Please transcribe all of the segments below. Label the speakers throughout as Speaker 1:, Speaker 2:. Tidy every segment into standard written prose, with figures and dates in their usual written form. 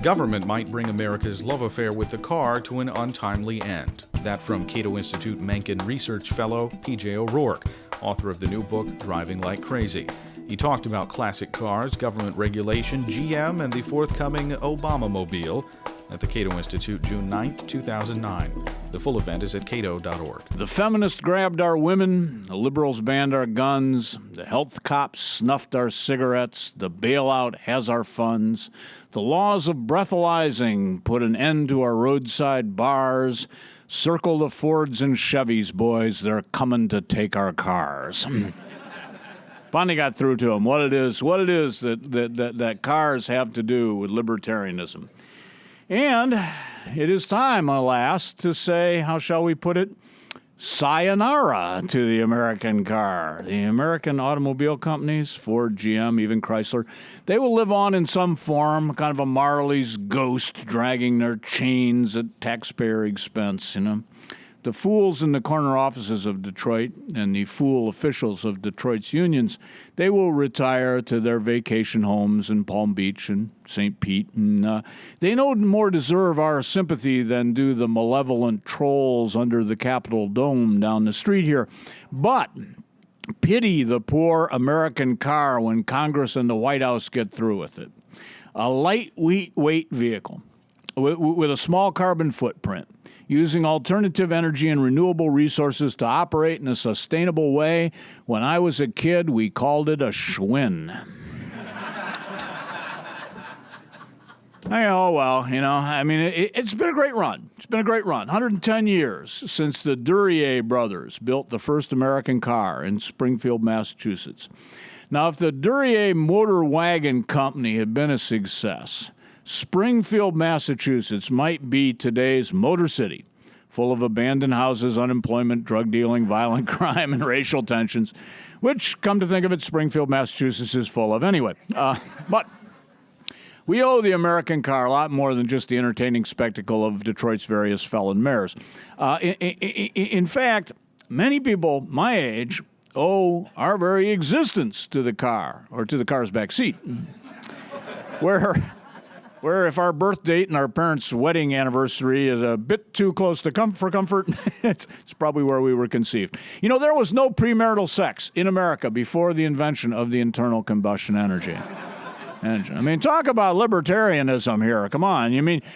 Speaker 1: Government might bring America's love affair with the car to an untimely end. That from Cato Institute Mencken Research Fellow P.J. O'Rourke, author of the new book, Driving Like Crazy. He talked about classic cars, government regulation, GM, and the forthcoming Obamamobile at the Cato Institute June 9th, 2009. The full event is at cato.org.
Speaker 2: The feminists grabbed our women, the liberals banned our guns, the health cops snuffed our cigarettes, the bailout has our funds, the laws of breathalyzing put an end to our roadside bars. Circle the Fords and Chevys, boys, they're coming to take our cars. Finally got through to them what it is that cars have to do with libertarianism. And it is time, alas, to say, how shall we put it, sayonara to the American car. The American automobile companies, Ford, GM, even Chrysler, they will live on in some form, kind of a Marley's ghost, dragging their chains at taxpayer expense, The fools in the corner offices of Detroit and the fool officials of Detroit's unions, they will retire to their vacation homes in Palm Beach and St. Pete. And they no more deserve our sympathy than do the malevolent trolls under the Capitol Dome down the street here. But pity the poor American car when Congress and the White House get through with it. A lightweight vehicle with a small carbon footprint, using alternative energy and renewable resources to operate in a sustainable way. When I was a kid, we called it a Schwinn. It's been a great run. It's been a great run. 110 years since the Duryea brothers built the first American car in Springfield, Massachusetts. Now, if the Duryea Motor Wagon Company had been a success, Springfield, Massachusetts might be today's Motor City, full of abandoned houses, unemployment, drug dealing, violent crime, and racial tensions, which, come to think of it, Springfield, Massachusetts is full of anyway. But we owe the American car a lot more than just the entertaining spectacle of Detroit's various felon mayors. In fact, many people my age owe our very existence to the car, or to the car's back seat, where if our birth date and our parents' wedding anniversary is a bit too close to for comfort, it's probably where we were conceived. There was no premarital sex in America before the invention of the internal combustion engine. Talk about libertarianism here. Come on.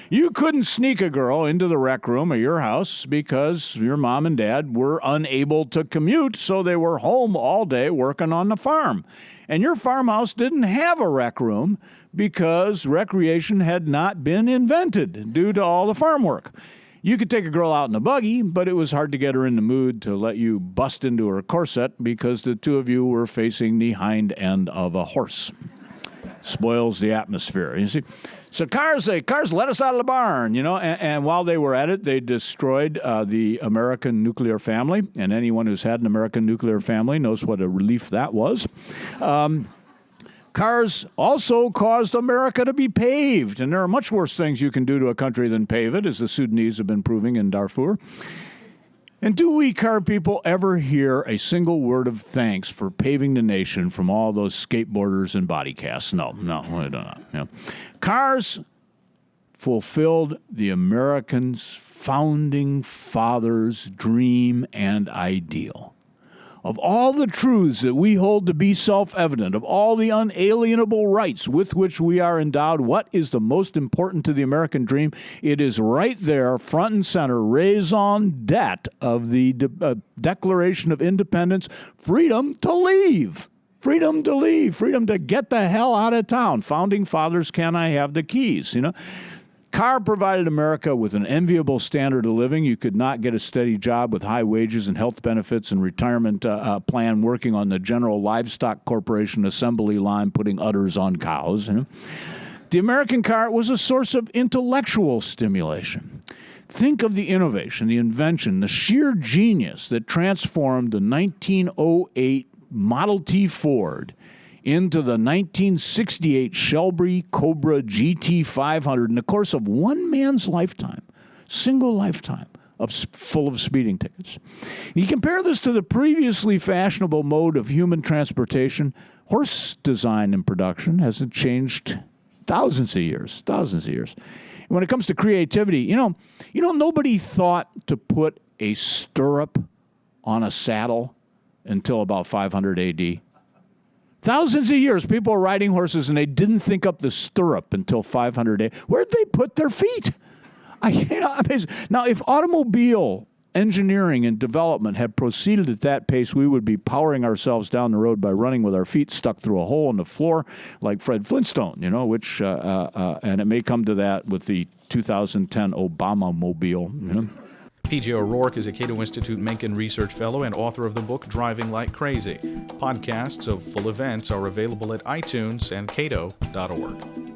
Speaker 2: You couldn't sneak a girl into the rec room of your house because your mom and dad were unable to commute, so they were home all day working on the farm. And your farmhouse didn't have a rec room because recreation had not been invented due to all the farm work. You could take a girl out in a buggy, but it was hard to get her in the mood to let you bust into her corset because the two of you were facing the hind end of a horse. Spoils the atmosphere, you see. So cars let us out of the barn, and while they were at it, they destroyed the American nuclear family, and anyone who's had an American nuclear family knows what a relief that was. Cars also caused America to be paved, and there are much worse things you can do to a country than pave it, as the Sudanese have been proving in Darfur. And do we car people ever hear a single word of thanks for paving the nation from all those skateboarders and body casts? No, we do not. Cars fulfilled the Americans' founding fathers' dream and ideal. Of all the truths that we hold to be self-evident, of all the unalienable rights with which we are endowed, what is the most important to the American dream? It is right there, front and center, raison d'etre of the Declaration of Independence, freedom to leave. Freedom to leave, freedom to get the hell out of town. Founding fathers, can I have the keys, Car provided America with an enviable standard of living. You could not get a steady job with high wages and health benefits and retirement plan working on the General Livestock Corporation assembly line putting udders on cows. The American car was a source of intellectual stimulation. Think of the innovation, the invention, the sheer genius that transformed the 1908 Model T Ford into the 1968 Shelby Cobra GT500 in the course of one man's lifetime, single lifetime, full of speeding tickets. You compare this to the previously fashionable mode of human transportation, horse design and production hasn't changed thousands of years. When it comes to creativity, nobody thought to put a stirrup on a saddle until about 500 AD. Thousands of years, people were riding horses and they didn't think up the stirrup until 500 AD. Where'd they put their feet? Now, if automobile engineering and development had proceeded at that pace, we would be powering ourselves down the road by running with our feet stuck through a hole in the floor like Fred Flintstone, which, and it may come to that with the 2010 Obamamobile.
Speaker 1: P.J. Rourke is a Cato Institute Mencken Research Fellow and author of the book Driving Like Crazy. Podcasts of full events are available at iTunes and cato.org.